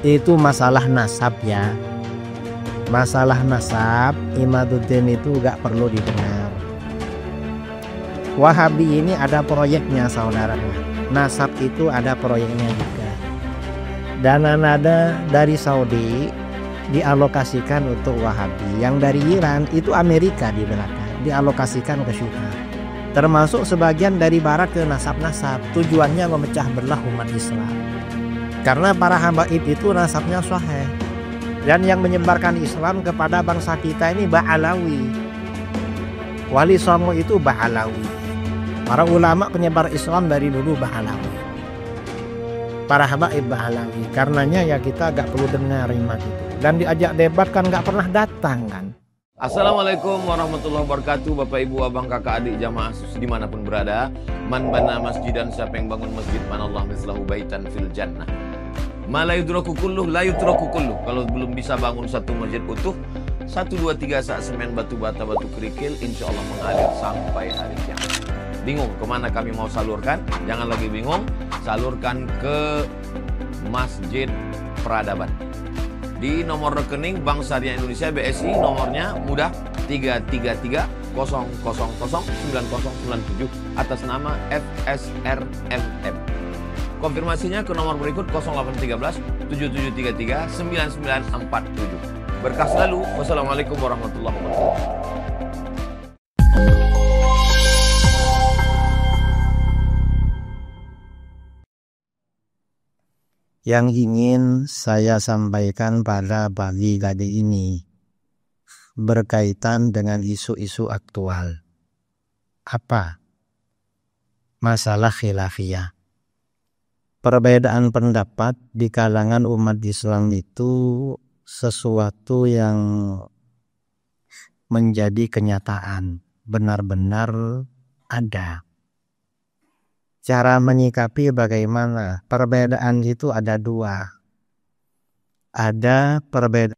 itu masalah nasab ya. Masalah nasab Imaduddin itu gak perlu didengar. Wahabi ini ada proyeknya saudara. Nasab itu ada proyeknya juga. Dana nada dari Saudi dialokasikan untuk Wahabi. Yang dari Iran itu Amerika di belakang dialokasikan ke Syiah. Termasuk sebagian dari barat ke nasab-nasab. Tujuannya memecah belah umat Islam. Karena para habaib itu nasabnya sahih. Dan yang menyebarkan Islam kepada bangsa kita ini Ba'alawi. Wali Songo itu Ba'alawi. Para ulama penyebar Islam dari dulu Ba'alawi. Para habaib Ba'alawi. Karenanya ya kita gak perlu dengar iman itu. Dan diajak debat kan gak pernah datang kan. Assalamualaikum warahmatullahi wabarakatuh. Bapak ibu abang kakak adik jamaah dimanapun berada. Man bana masjidan, siapa yang bangun masjid, manallah mislahu baitan fil jannah. Ma la yudraku kulluh, la yutraku kulluh. Kalau belum bisa bangun satu masjid utuh, 1, 2, 3 sak semen batu bata batu kerikil, insya Allah mengalir sampai hari kiamat. Bingung kemana kami mau salurkan? Jangan lagi bingung, salurkan ke Masjid Peradaban. Di nomor rekening Bank Syariah Indonesia BSI, nomornya mudah 333 000 9097 atas nama FSRMM. Konfirmasinya ke nomor berikut 0813 7733 9947. Berkah selalu. Wassalamualaikum warahmatullahi wabarakatuh. Yang ingin saya sampaikan pada pagi tadi ini berkaitan dengan isu-isu aktual. Apa? Masalah khilafiyah. Perbedaan pendapat di kalangan umat Islam itu sesuatu yang menjadi kenyataan, benar-benar ada. Cara menyikapi bagaimana? Perbedaan itu ada dua. Ada perbedaan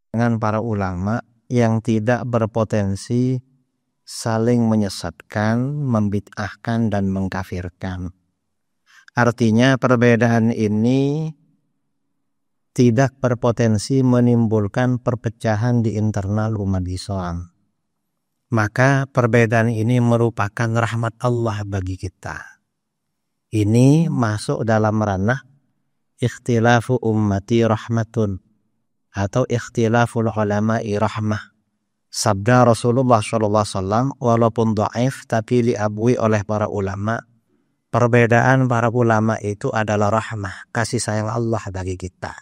dengan para ulama yang tidak berpotensi saling menyesatkan, membid'ahkan dan mengkafirkan. Artinya perbedaan ini tidak berpotensi menimbulkan perpecahan di internal umat Islam. Maka perbedaan ini merupakan rahmat Allah bagi kita. Ini masuk dalam ranah ikhtilafu ummati rahmatun atau ikhtilaful ulama'i rahmah. Sabda Rasulullah SAW walaupun dhaif tapi diakui oleh para ulama. Perbedaan para ulama itu adalah rahmah, kasih sayang Allah bagi kita.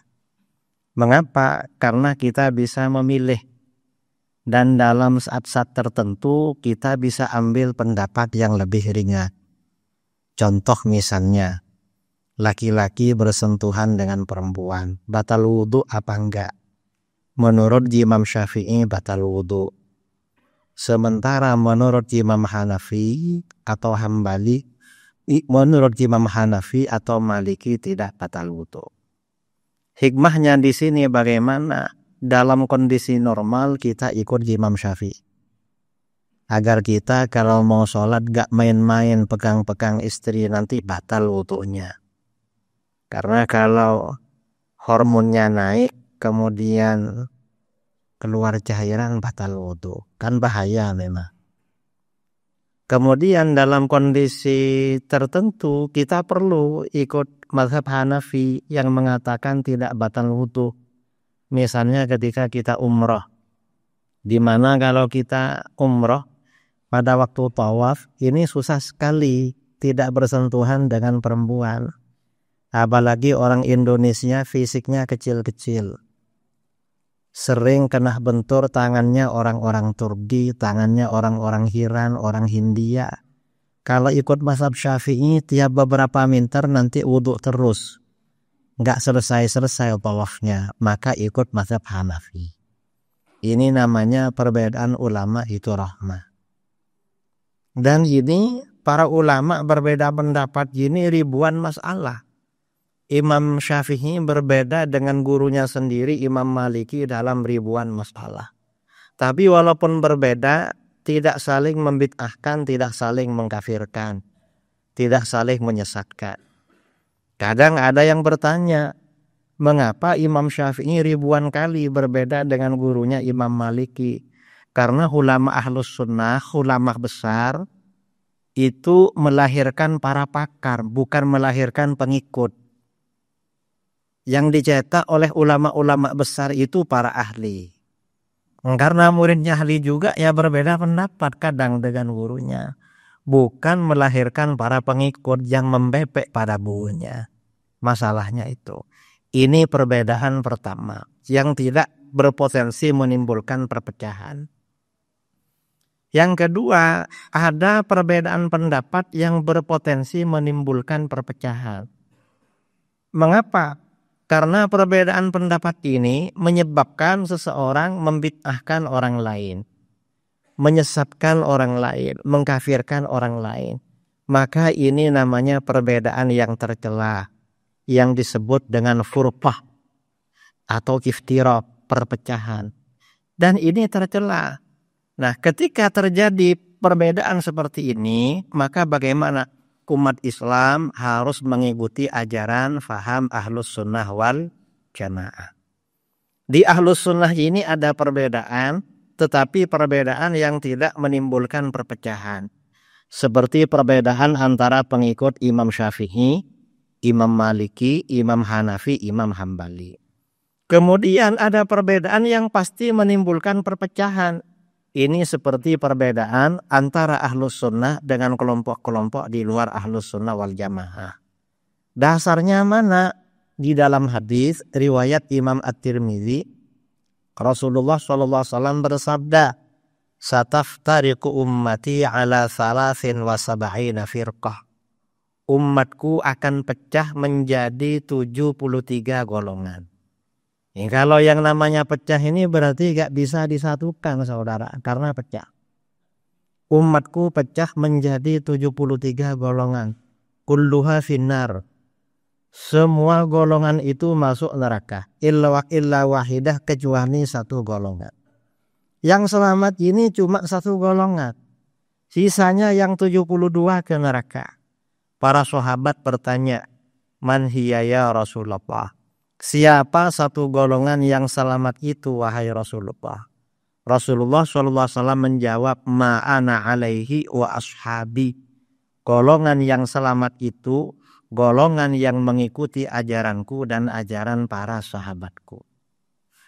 Mengapa? Karena kita bisa memilih. Dan dalam saat-saat tertentu kita bisa ambil pendapat yang lebih ringan. Contoh misalnya, laki-laki bersentuhan dengan perempuan, batal wudu apa enggak? Menurut Imam Syafi'i batal wudu. Sementara menurut Imam Hanafi atau Hambali, menurut Imam Hanafi atau Maliki tidak batal wudu. Hikmahnya di sini bagaimana? Dalam kondisi normal kita ikut Imam Syafi'i. Agar kita kalau mau sholat gak main-main pegang-pegang istri nanti batal wudunya. Karena kalau hormonnya naik kemudian keluar cairan batal wudu. Kan bahaya memang. Kemudian dalam kondisi tertentu kita perlu ikut mazhab Hanafi yang mengatakan tidak batal wudu. Misalnya ketika kita umroh, di mana kalau kita umroh pada waktu tawaf ini susah sekali tidak bersentuhan dengan perempuan. Apalagi orang Indonesia fisiknya kecil-kecil. Sering kena bentur tangannya orang-orang Turki, tangannya orang-orang Iran, orang Hindia. Kalau ikut mazhab Syafi'i tiap beberapa meter nanti wudhu terus. Nggak selesai-selesai tawafnya, maka ikut mazhab Hanafi. Ini namanya perbedaan ulama itu rahmah. Dan ini para ulama berbeda pendapat ini ribuan masalah. Imam Syafi'i berbeda dengan gurunya sendiri Imam Maliki dalam ribuan masalah. Tapi walaupun berbeda, tidak saling membid'ahkan, tidak saling mengkafirkan, tidak saling menyesatkan. Kadang ada yang bertanya, Mengapa Imam Syafi'i ribuan kali berbeda dengan gurunya Imam Maliki? Karena ulama ahlus sunnah, ulama besar, itu melahirkan para pakar, bukan melahirkan pengikut. Yang dicetak oleh ulama-ulama besar itu para ahli. Karena muridnya ahli juga, ya berbeda pendapat kadang dengan gurunya. Bukan melahirkan para pengikut yang membepek pada gurunya. Masalahnya itu. Ini perbedaan pertama yang tidak berpotensi menimbulkan perpecahan. Yang kedua, ada perbedaan pendapat yang berpotensi menimbulkan perpecahan. Mengapa? Karena perbedaan pendapat ini menyebabkan seseorang membid'ahkan orang lain, menyesatkan orang lain, mengkafirkan orang lain. Maka ini namanya perbedaan yang tercela, yang disebut dengan furqah atau iftiraq, perpecahan. Dan ini tercela. Nah, ketika terjadi perbedaan seperti ini, maka bagaimana? Umat Islam harus mengikuti ajaran faham ahlus sunnah wal jamaah. Di ahlus sunnah ini ada perbedaan, tetapi perbedaan yang tidak menimbulkan perpecahan. Seperti perbedaan antara pengikut Imam Syafi'i, Imam Maliki, Imam Hanafi, Imam Hambali. Kemudian ada perbedaan yang pasti menimbulkan perpecahan. Ini seperti perbedaan antara ahlus sunnah dengan kelompok-kelompok di luar ahlus sunnah wal jamaah. Dasarnya mana? Di dalam hadis riwayat Imam At-Tirmidzi, Rasulullah SAW bersabda, "Sataftariqu ummati ala 73 firqah." Umatku akan pecah menjadi 73 golongan. Kalau yang namanya pecah ini berarti gak bisa disatukan saudara, karena pecah. Umatku pecah menjadi 73 golongan. Kulluha finnar. Semua golongan itu masuk neraka. Illa wahidah, kecuali satu golongan. Yang selamat ini cuma satu golongan. Sisanya yang 72 ke neraka. Para sahabat bertanya, "Man hiya ya Rasulullah?" Siapa satu golongan yang selamat itu wahai Rasulullah? Rasulullah SAW menjawab, "Ma'ana alaihi wa ashabi." Golongan yang selamat itu golongan yang mengikuti ajaranku dan ajaran para sahabatku.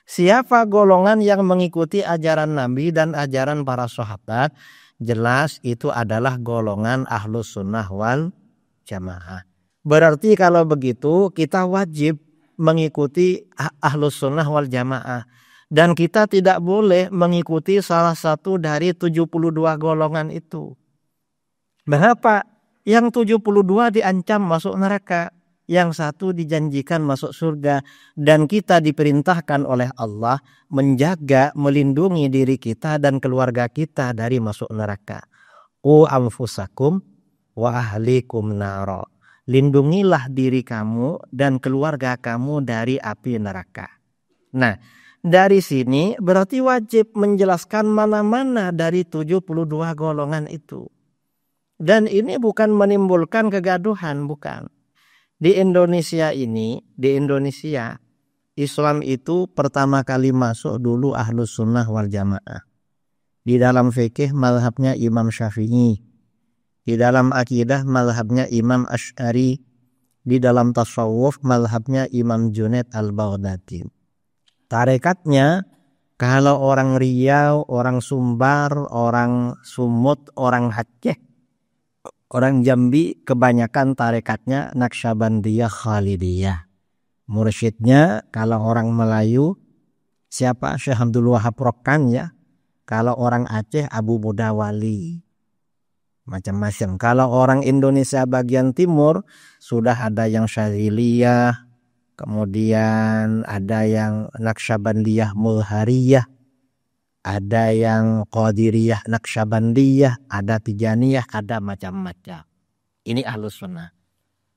Siapa golongan yang mengikuti ajaran Nabi dan ajaran para sahabat? Jelas itu adalah golongan ahlus sunnah wal jamaah. Berarti kalau begitu kita wajib mengikuti ahlus sunnah wal jamaah. Dan kita tidak boleh mengikuti salah satu dari 72 golongan itu. Mengapa? Yang 72 diancam masuk neraka. Yang satu dijanjikan masuk surga. Dan kita diperintahkan oleh Allah menjaga, melindungi diri kita dan keluarga kita dari masuk neraka. Qu anfusakum wa ahlikum nara. Lindungilah diri kamu dan keluarga kamu dari api neraka. Nah, dari sini berarti wajib menjelaskan mana-mana dari 72 golongan itu. Dan ini bukan menimbulkan kegaduhan, bukan. Di Indonesia ini, Islam itu pertama kali masuk dulu ahlus sunnah wal jamaah. Di dalam fikih mazhabnya Imam Syafi'i. Di dalam akidah mazhabnya Imam Asy'ari. Di dalam tasawuf mazhabnya Imam Junaid al-Baghdadi. Tarekatnya kalau orang Riau, orang Sumbar, orang Sumut, orang Aceh, orang Jambi kebanyakan tarekatnya Naqsyabandiyah Khalidiyah. Mursyidnya kalau orang Melayu siapa? Syekh Abdul Wahab Rokan ya. Kalau orang Aceh Abu Mudawali. Macam-macam. Kalau orang Indonesia bagian timur sudah ada yang Syadziliyah, kemudian ada yang Naqsyabandiyah Mulhariyah, ada yang Qadiriyah Naqsyabandiyah, ada Tijaniyah, ada macam-macam. Ini ahlus sunnah.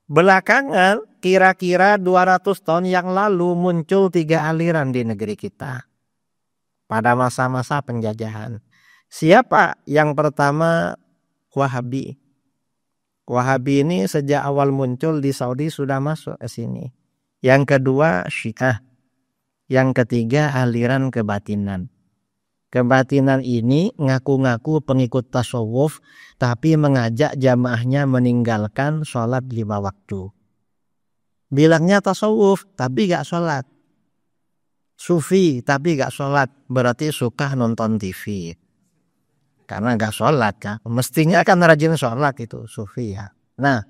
Belakangan kira-kira 200 tahun yang lalu muncul 3 aliran di negeri kita. Pada masa-masa penjajahan. Siapa? Yang pertama Wahabi. Wahabi ini sejak awal muncul di Saudi sudah masuk ke sini. Yang kedua Syiah. Yang ketiga aliran kebatinan. Kebatinan ini ngaku-ngaku pengikut tasawuf tapi mengajak jamaahnya meninggalkan sholat 5 waktu. Bilangnya tasawuf tapi gak sholat. Sufi tapi gak sholat, berarti suka nonton TV. Karena gak sholat kan, mestinya kan rajin sholat itu sufi ya. Nah,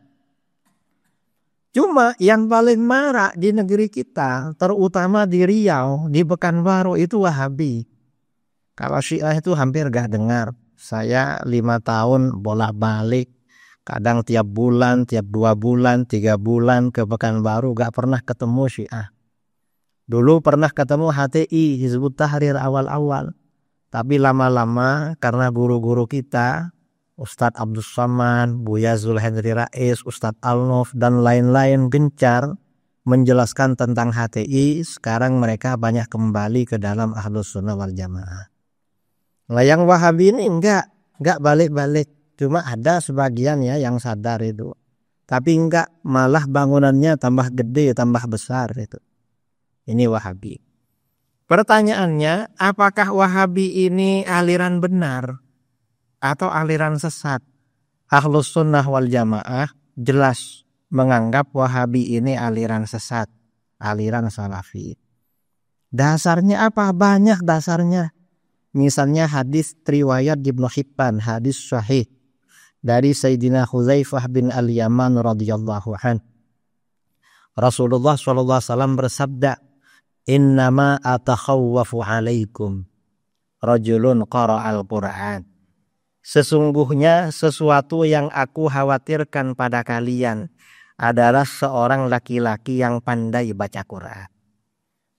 cuma yang paling marak di negeri kita, terutama di Riau, di Pekanbaru itu Wahabi. Kalau Syiah itu hampir gak dengar. Saya 5 tahun bolak-balik, kadang tiap bulan, tiap 2 bulan, 3 bulan ke Pekanbaru gak pernah ketemu Syiah. Dulu pernah ketemu HTI, Hizbut Tahrir awal-awal. Tapi lama-lama karena guru-guru kita, Ustadz Abdul Somad, Buya Zulhendri Rais, Ustadz Alnof, dan lain-lain gencar menjelaskan tentang HTI. Sekarang mereka banyak kembali ke dalam Ahlus Sunnah wal Jamaah. Nah, yang Wahabi ini enggak balik-balik. Cuma ada sebagian ya yang sadar itu. Tapi enggak, malah bangunannya tambah gede, tambah besar itu. Ini Wahabi. Pertanyaannya, apakah Wahabi ini aliran benar atau aliran sesat? Ahlus Sunnah wal Jamaah jelas menganggap Wahabi ini aliran sesat, aliran Salafi. Dasarnya apa? Banyak dasarnya. Misalnya hadis riwayat Ibnu Hibban, hadis sahih dari Sayyidina Hudzaifah bin Al-Yaman radhiyallahu an. Rasulullah sallallahu alaihi wasallam bersabda, "Innama atakhawwafu alaikum rajulun qara'al Qur'an." Sesungguhnya sesuatu yang aku khawatirkan pada kalian adalah seorang laki-laki yang pandai baca Quran.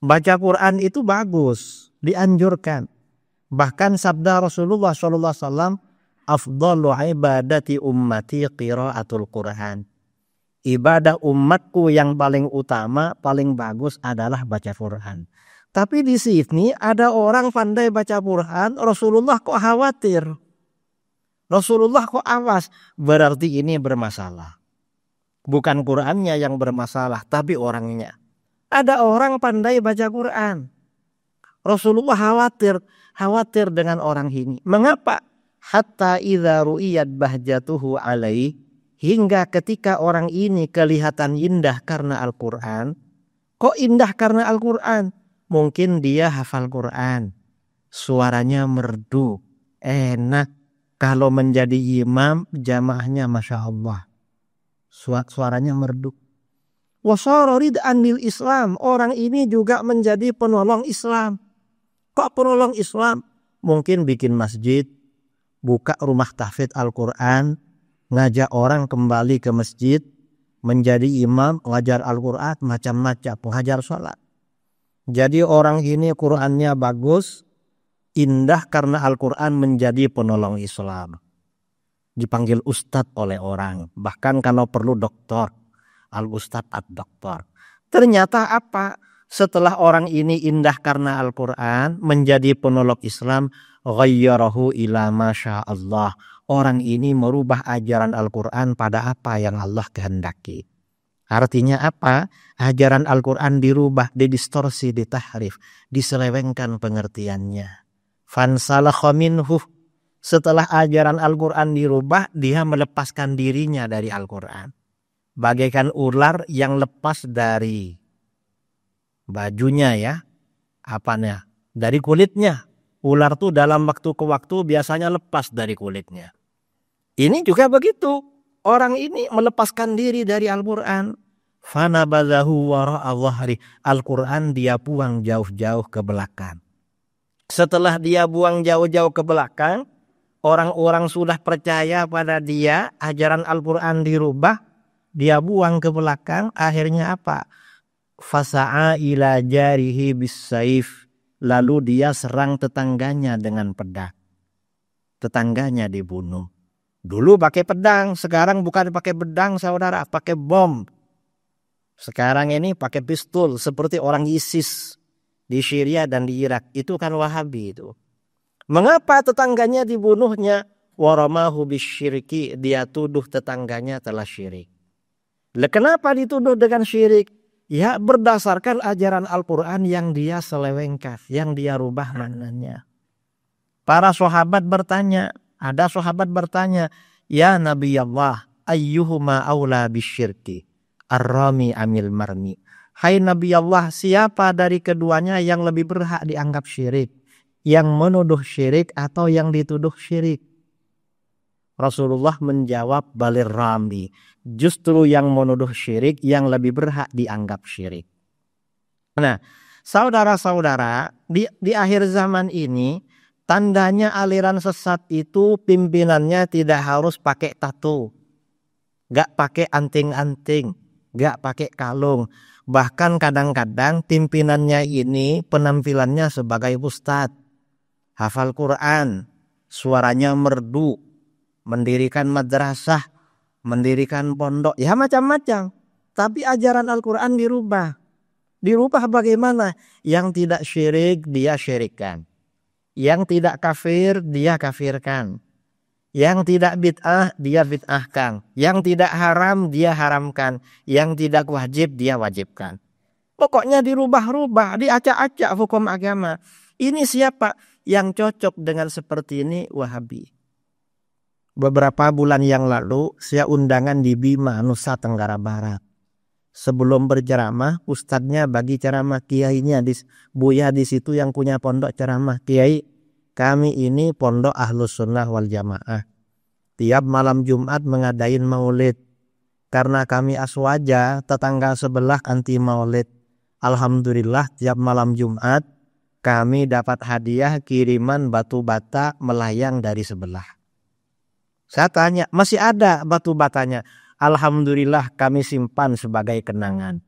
Baca Quran itu bagus, dianjurkan. Bahkan sabda Rasulullah SAW, afdalu ibadati ummati qiraatul Quran. Ibadah umatku yang paling utama, paling bagus adalah baca Quran. Tapi di sini ada orang pandai baca Quran, Rasulullah kok khawatir. Rasulullah kok awas, berarti ini bermasalah. Bukan Qurannya yang bermasalah, tapi orangnya. Ada orang pandai baca Quran. Rasulullah khawatir dengan orang ini. Mengapa? Hatta idza ru'iyat bahjatuhu alaihi, hingga ketika orang ini kelihatan indah karena Al-Quran. Kok indah karena Al-Quran? Mungkin dia hafal Quran, suaranya merdu, enak. Kalau menjadi imam jamaahnya Masya Allah, suaranya merdu. Wasara rid'an lil Islam, orang ini juga menjadi penolong Islam. Kok penolong Islam? Mungkin bikin masjid, buka rumah tahfidz Al-Quran, ngajak orang kembali ke masjid, menjadi imam, ngajar Al-Quran, macam-macam, ngajar sholat. Jadi orang ini Qurannya bagus, indah karena Al-Quran, menjadi penolong Islam. Dipanggil ustadz oleh orang, bahkan kalau perlu doktor, al-ustadz ad-doktor. Ternyata apa? Setelah orang ini indah karena Al-Quran, menjadi penolong Islam, ghayyarahu ila masya Allah. Orang ini merubah ajaran Al-Quran pada apa yang Allah kehendaki. Artinya apa? Ajaran Al-Quran dirubah, didistorsi, ditahrif, diselewengkan pengertiannya. Fansalakha minhu. Setelah ajaran Al-Quran dirubah, dia melepaskan dirinya dari Al-Quran. Bagaikan ular yang lepas dari bajunya ya, apanya? Dari kulitnya. Ular tuh dalam waktu ke waktu biasanya lepas dari kulitnya. Ini juga begitu. Orang ini melepaskan diri dari Al-Quran. Fanabadhahu wara'a dhahri. Al-Quran dia buang jauh-jauh ke belakang. Setelah dia buang jauh-jauh ke belakang, orang-orang sudah percaya pada dia, ajaran Al-Quran dirubah, dia buang ke belakang, akhirnya apa? Fasa'a ila jarihi bis-saif. Lalu dia serang tetangganya dengan pedang. Tetangganya dibunuh. Dulu pakai pedang, sekarang bukan pakai pedang saudara, pakai bom. Sekarang ini pakai pistol seperti orang ISIS di Syria dan di Irak. Itu kan Wahabi itu. Mengapa tetangganya dibunuhnya? Waramahu bisyirki, dia tuduh tetangganya telah syirik. Kenapa dituduh dengan syirik? Ya berdasarkan ajaran Al-Quran yang dia selewengkan, yang dia rubah maknanya. Para sahabat bertanya, ada sahabat bertanya, ya Nabi Allah, ayyuhuma aula bisyirki, ar-rami amil marmi. Hai Nabi Allah, siapa dari keduanya yang lebih berhak dianggap syirik? Yang menuduh syirik atau yang dituduh syirik? Rasulullah menjawab balir rami. Justru yang menuduh syirik yang lebih berhak dianggap syirik. Nah, saudara-saudara, di akhir zaman ini tandanya aliran sesat itu pimpinannya tidak harus pakai tato, gak pakai anting-anting, gak pakai kalung. Bahkan kadang-kadang pimpinannya ini penampilannya sebagai ustadz, hafal Quran, suaranya merdu, mendirikan madrasah, mendirikan pondok, ya macam-macam. Tapi ajaran Al-Quran dirubah. Dirubah bagaimana? Yang tidak syirik dia syirikkan. Yang tidak kafir dia kafirkan. Yang tidak bid'ah dia bid'ahkan. Yang tidak haram dia haramkan. Yang tidak wajib dia wajibkan. Pokoknya dirubah-rubah, diacak-acak hukum agama. Ini siapa yang cocok dengan seperti ini? Wahabi. Beberapa bulan yang lalu saya undangan di Bima, Nusa Tenggara Barat. Sebelum berceramah, ustadznya bagi ceramah, kiainya Buya di situ yang punya pondok ceramah. Kiai, kami ini pondok Ahlus Sunnah wal Jamaah. Tiap malam Jumat mengadain maulid. Karena kami aswaja, tetangga sebelah anti maulid. Alhamdulillah tiap malam Jumat kami dapat hadiah kiriman batu bata melayang dari sebelah. Saya tanya, masih ada batu batanya? Alhamdulillah kami simpan sebagai kenangan.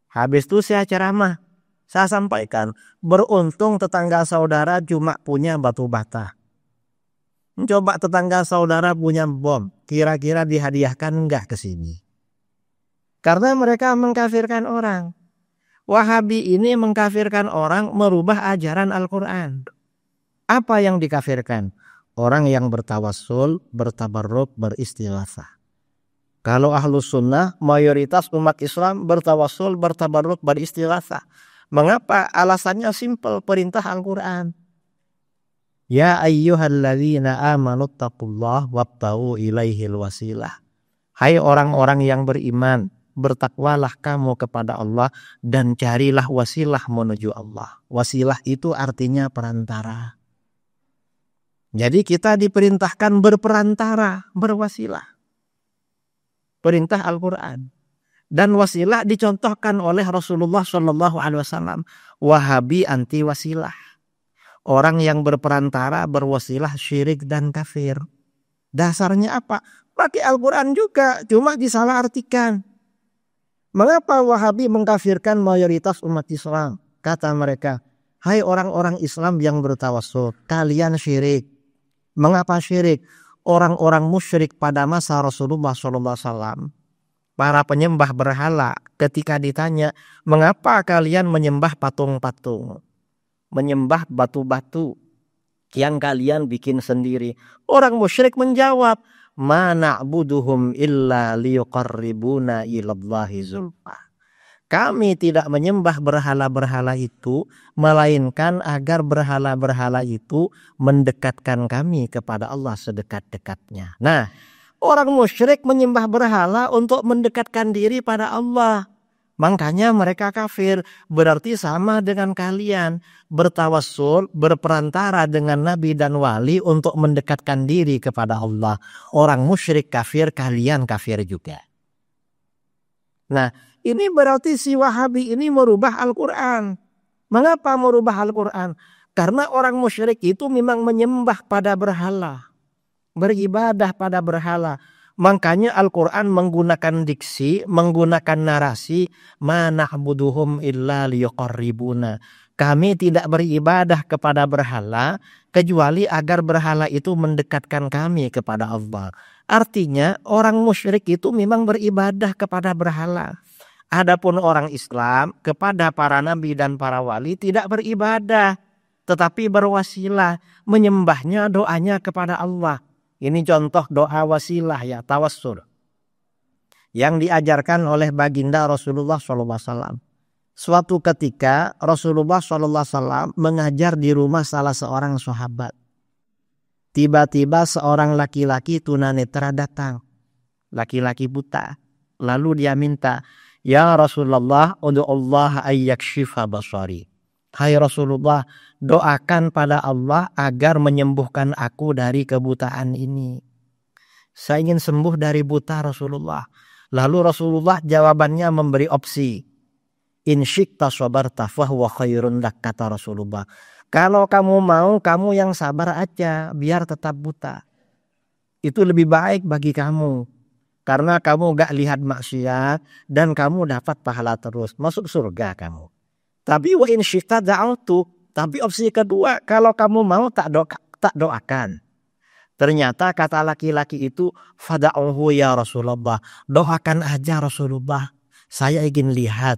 Habis itu saya ceramah. Saya sampaikan, beruntung tetangga saudara cuma punya batu bata. Coba tetangga saudara punya bom, kira-kira dihadiahkan enggak ke sini? Karena mereka mengkafirkan orang. Wahabi ini mengkafirkan orang, merubah ajaran Al-Quran. Apa yang dikafirkan? Orang yang bertawassul, bertabarruk, beristighatsah. Kalau Ahlus Sunnah, mayoritas umat Islam bertawassul, bertabarruk, beristighatsah. Mengapa? Alasannya simpel, perintah Al-Quran. Ya ayyuhalladzina amanu taqullah wabtaghu ilaihil wasilah. Hai orang-orang yang beriman, bertakwalah kamu kepada Allah dan carilah wasilah menuju Allah. Wasilah itu artinya perantara. Jadi kita diperintahkan berperantara, berwasilah. Perintah Al-Quran. Dan wasilah dicontohkan oleh Rasulullah SAW. Wahabi anti wasilah. Orang yang berperantara, berwasilah, syirik dan kafir. Dasarnya apa? Pakai Al-Quran juga, cuma disalahartikan. Mengapa Wahabi mengkafirkan mayoritas umat Islam? Kata mereka, hai orang-orang Islam yang bertawassul, kalian syirik. Mengapa syirik? Orang-orang musyrik pada masa Rasulullah SAW, para penyembah berhala, ketika ditanya, mengapa kalian menyembah patung-patung, menyembah batu-batu yang kalian bikin sendiri? Orang musyrik menjawab, ma na'buduhum illa liyuqarribuna ilallahi zulfa. Kami tidak menyembah berhala-berhala itu, melainkan agar berhala-berhala itu mendekatkan kami kepada Allah sedekat-dekatnya. Nah, orang musyrik menyembah berhala untuk mendekatkan diri pada Allah. Makanya mereka kafir. Berarti sama dengan kalian. Bertawassul, berperantara dengan Nabi dan Wali untuk mendekatkan diri kepada Allah. Orang musyrik kafir, kalian kafir juga. Nah, ini berarti si Wahabi ini merubah Al-Quran. Mengapa merubah Al-Quran? Karena orang musyrik itu memang menyembah pada berhala. Beribadah pada berhala. Makanya Al-Quran menggunakan diksi, menggunakan narasi. Ma na'buduhum illa liyuqarribuna. Kami tidak beribadah kepada berhala kecuali agar berhala itu mendekatkan kami kepada Allah. Artinya orang musyrik itu memang beribadah kepada berhala. Adapun orang Islam kepada para nabi dan para wali tidak beribadah, tetapi berwasilah, menyembahnya, doanya kepada Allah. Ini contoh doa wasilah ya, tawassul. yang diajarkan oleh baginda Rasulullah SAW. Suatu ketika Rasulullah SAW mengajar di rumah salah seorang sahabat. Tiba-tiba seorang laki-laki tunanetra datang. Laki-laki buta. Lalu dia minta, "Ya Rasulullah, ud'u Allah ayyakshifa basari." Hai Rasulullah, doakan pada Allah agar menyembuhkan aku dari kebutaan ini. Saya ingin sembuh dari buta Rasulullah. Lalu Rasulullah jawabannya memberi opsi. In syi'ta sabarta fahuwa khairun lak, kata Rasulullah. Kalau kamu mau, kamu yang sabar aja biar tetap buta. Itu lebih baik bagi kamu. Karena kamu gak lihat maksiat dan kamu dapat pahala terus. Masuk surga kamu. Tapi wa in syi'ta da'autu. Tapi opsi kedua, kalau kamu mau tak doakan. Ternyata kata laki-laki itu, fada'uhu ya Rasulullah. Doakan aja Rasulullah. Saya ingin lihat.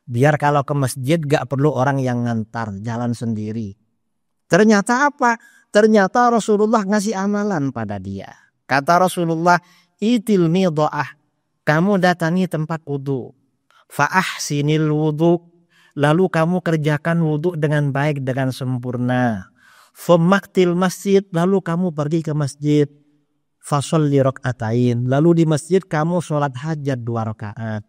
Biar kalau ke masjid gak perlu orang yang ngantar, jalan sendiri. Ternyata apa? Ternyata Rasulullah ngasih amalan pada dia. Kata Rasulullah, itil midha'ah. Kamu datangi tempat wudu. Fa'ahsinil wudu. Lalu kamu kerjakan wudu dengan baik, dengan sempurna. Famaktil masjid. Lalu kamu pergi ke masjid. Fasolli rak'atain. Lalu di masjid kamu sholat hajat 2 rakaat.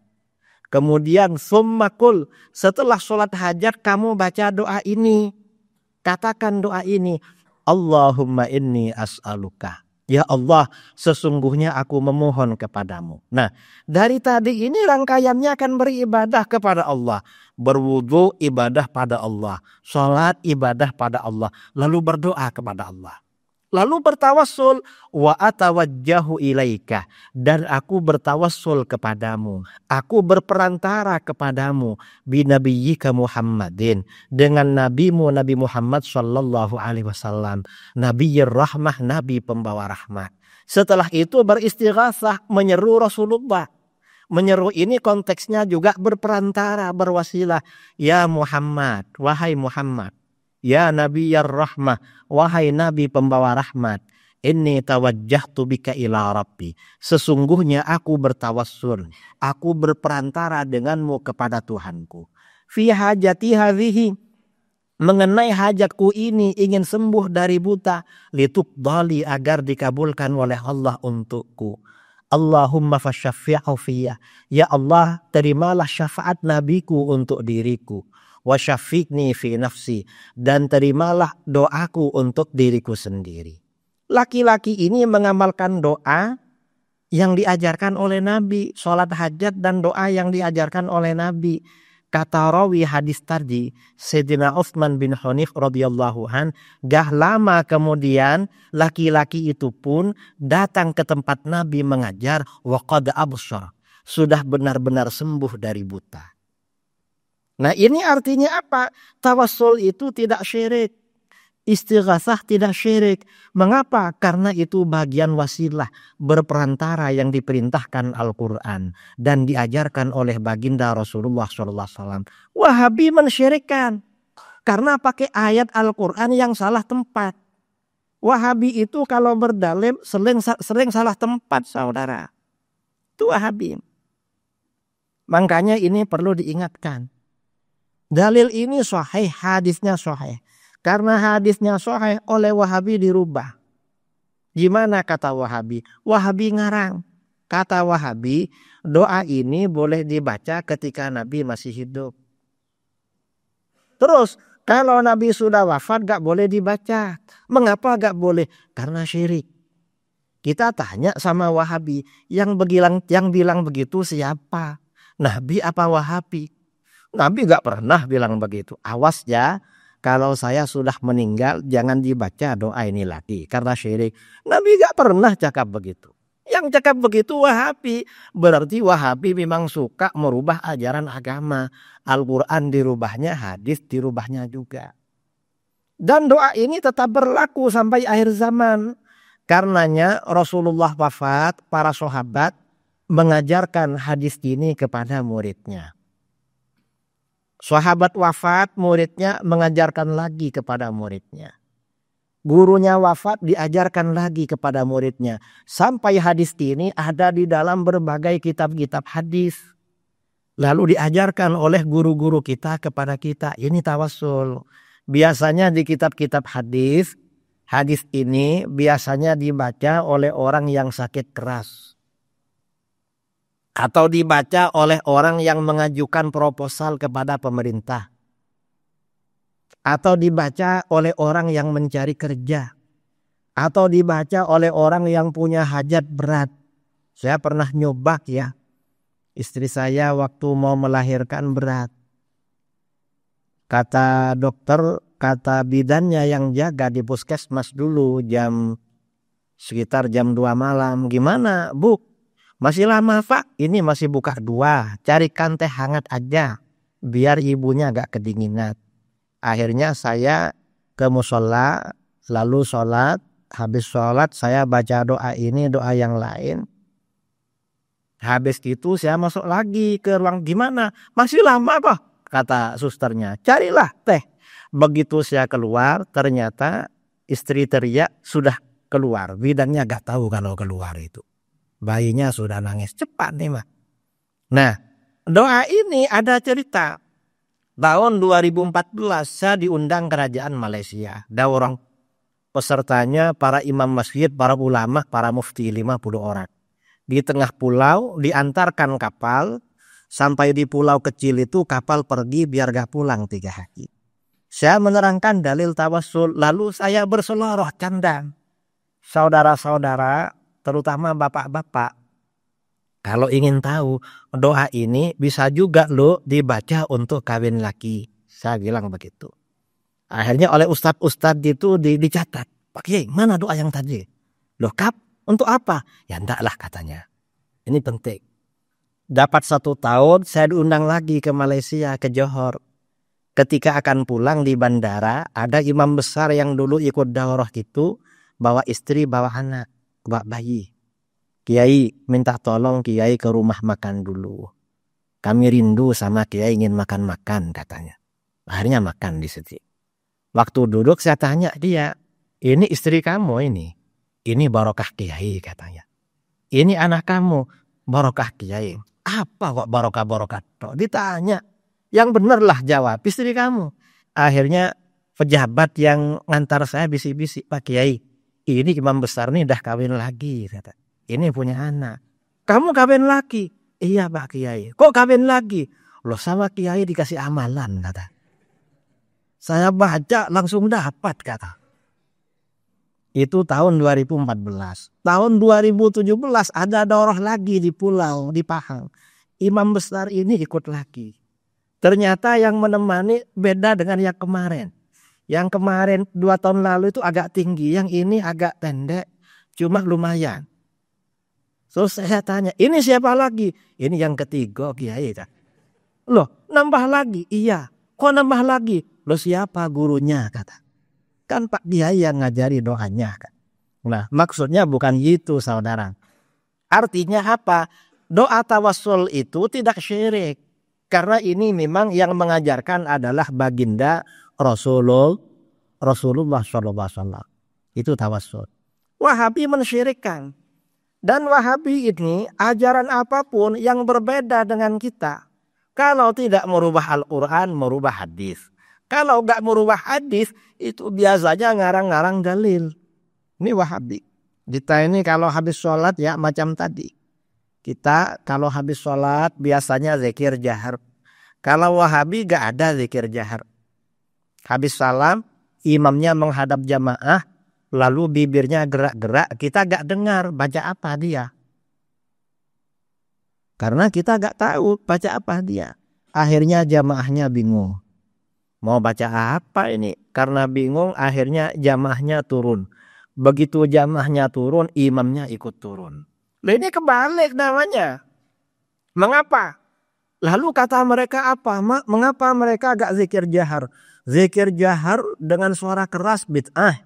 Kemudian summakul, setelah sholat hajat kamu baca doa ini. Katakan doa ini. Allahumma inni as'aluka. Ya Allah, sesungguhnya aku memohon kepadamu. Nah, dari tadi ini rangkaiannya akan beribadah kepada Allah. Berwudu ibadah pada Allah. Sholat ibadah pada Allah. Lalu berdoa kepada Allah. Lalu bertawassul, wa atawajjahu ilaika, dan aku bertawassul kepadamu. Aku berperantara kepadamu binabiyyika Muhammadin, dengan nabimu Nabi Muhammad sallallahu alaihi wasallam, Nabiyyir rahmah, nabi pembawa rahmat. Setelah itu beristighatsah, menyeru Rasulullah. Menyeru ini konteksnya juga berperantara, berwasilah. Ya Muhammad, wahai Muhammad. Ya Nabi ya rahmah, wahai Nabi pembawa rahmat. Inni tawajjahtu bika ila Rabbi. Sesungguhnya aku bertawassul, aku berperantara denganmu kepada Tuhanku. Fi hajati hadhihi, mengenai hajatku ini, ingin sembuh dari buta. Lituqdali, agar dikabulkan oleh Allah untukku. Allahumma fasyaffi'hu fiyya. Ya Allah, terimalah syafaat nabiku untuk diriku. Wa syafiqni fi nafsi, dan terimalah doaku untuk diriku sendiri. Laki-laki ini mengamalkan doa yang diajarkan oleh Nabi, sholat hajat dan doa yang diajarkan oleh Nabi. Kata rawi hadis tadi, Sayyidina Utsman bin Hunayf radhiyallahu an, gak lama kemudian laki-laki itu pun datang ke tempat Nabi mengajar, wa qad absar, sudah benar-benar sembuh dari buta. Nah, ini artinya apa? Tawassul itu tidak syirik. Istighatsah tidak syirik. Mengapa? Karena itu bagian wasilah, berperantara yang diperintahkan Al-Quran dan diajarkan oleh baginda Rasulullah SAW. Wahabi mensyirikkan karena pakai ayat Al-Quran yang salah tempat. Wahabi itu kalau berdalil sering salah tempat, saudara. Itu Wahabi. Makanya ini perlu diingatkan. Dalil ini sahih, hadisnya sahih. Karena hadisnya sahih, oleh Wahabi dirubah. Gimana kata Wahabi? Wahabi ngarang. Kata Wahabi, doa ini boleh dibaca ketika Nabi masih hidup. Terus, kalau Nabi sudah wafat gak boleh dibaca. Mengapa gak boleh? Karena syirik. Kita tanya sama Wahabi, yang bilang begitu siapa? Nabi apa Wahabi? Nabi gak pernah bilang begitu. Awas ya, kalau saya sudah meninggal jangan dibaca doa ini lagi karena syirik. Nabi gak pernah cakap begitu. Yang cakap begitu Wahabi. Berarti Wahabi memang suka merubah ajaran agama. Al-Quran dirubahnya, hadis dirubahnya juga. Dan doa ini tetap berlaku sampai akhir zaman. Karenanya Rasulullah wafat, para sahabat mengajarkan hadis ini kepada muridnya. Sahabat wafat, muridnya mengajarkan lagi kepada muridnya. Gurunya wafat, diajarkan lagi kepada muridnya. Sampai hadis ini ada di dalam berbagai kitab-kitab hadis. Lalu diajarkan oleh guru-guru kita kepada kita. Ini tawassul. Biasanya di kitab-kitab hadis, hadis ini biasanya dibaca oleh orang yang sakit keras. Atau dibaca oleh orang yang mengajukan proposal kepada pemerintah. Atau dibaca oleh orang yang mencari kerja. Atau dibaca oleh orang yang punya hajat berat. Saya pernah nyoba ya. Istri saya waktu mau melahirkan berat. Kata dokter, kata bidannya yang jaga di puskesmas dulu sekitar jam 2 malam. Gimana Bu? Masih lama Pak? Ini masih buka 2. Carikan teh hangat aja. Biar ibunya agak kedinginan. Akhirnya saya ke musola, lalu sholat. Habis sholat saya baca doa ini, doa yang lain. Habis itu saya masuk lagi ke ruang, gimana? Masih lama Pak? Kata susternya, carilah teh. Begitu saya keluar, ternyata istri teriak sudah keluar. Bidannya gak tahu kalau keluar itu. Bayinya sudah nangis, cepat nih mah. Nah, doa ini ada cerita. Tahun 2014 saya diundang kerajaan Malaysia. Ada orang pesertanya, para imam masjid, para ulama, para mufti, 50 orang. Di tengah pulau diantarkan kapal. Sampai di pulau kecil itu kapal pergi biar gak pulang 3 hari. Saya menerangkan dalil tawassul. Lalu saya berseloroh canda. Saudara-saudara, terutama bapak-bapak, kalau ingin tahu doa ini bisa juga loh dibaca untuk kawin laki. Saya bilang begitu. Akhirnya oleh ustadz-ustadz itu dicatat. Pak Kiai, mana doa yang tadi? Loh Kap, untuk apa? Ya ndaklah katanya. Ini penting. Dapat 1 tahun saya diundang lagi ke Malaysia, ke Johor. Ketika akan pulang di bandara, ada imam besar yang dulu ikut daurah itu, bawa istri, bawa anak, bawa bayi. Kiai minta tolong Kiai ke rumah makan dulu. Kami rindu sama Kiai, ingin makan-makan katanya. Akhirnya makan di situ. Waktu duduk saya tanya dia, ini istri kamu ini? Ini barokah Kiai katanya. Ini anak kamu, barokah Kiai. Apa kok barokah-barokah? Ditanya. Yang benarlah jawab, istri kamu. Akhirnya pejabat yang ngantar saya bisik-bisik, Pak Kiai, ini imam besar nih dah kawin lagi kata. Ini punya anak. Kamu kawin lagi? Iya Pak Kiai. Kok kawin lagi? Loh sama Kiai dikasih amalan kata. Saya baca langsung dapat kata. Itu tahun 2014. Tahun 2017 ada daurah lagi di pulau, di Pahang. Imam besar ini ikut lagi. Ternyata yang menemani beda dengan yang kemarin. Yang kemarin 2 tahun lalu itu agak tinggi. Yang ini agak pendek. Cuma lumayan. Terus saya tanya, ini siapa lagi? Ini yang ketiga Kiai. Loh, nambah lagi? Iya. Kok nambah lagi? Loh siapa gurunya kata. Kan Pak Kiai yang ngajari doanya kan. Nah maksudnya bukan gitu saudara. Artinya apa? Doa tawassul itu tidak syirik. Karena ini memang yang mengajarkan adalah baginda Rasulullah SAW. Itu tawassul. Wahabi mensyirikkan. Dan Wahabi ini ajaran apapun yang berbeda dengan kita. Kalau tidak merubah Al-Quran, merubah hadis. Kalau nggak merubah hadis, itu biasanya ngarang-ngarang dalil. Ini Wahabi. Kita ini kalau habis sholat ya macam tadi. Kita kalau habis sholat biasanya zikir jahar. Kalau Wahabi nggak ada zikir jahar. Habis salam, imamnya menghadap jamaah, lalu bibirnya gerak-gerak, kita nggak dengar baca apa dia. Karena kita nggak tahu baca apa dia. Akhirnya jamaahnya bingung. Mau baca apa ini? Karena bingung akhirnya jamaahnya turun. Begitu jamaahnya turun, imamnya ikut turun. Lah ini kebalik namanya. Mengapa? Lalu kata mereka apa? Mengapa mereka agak zikir jahar? Zikir jahar dengan suara keras bid'ah.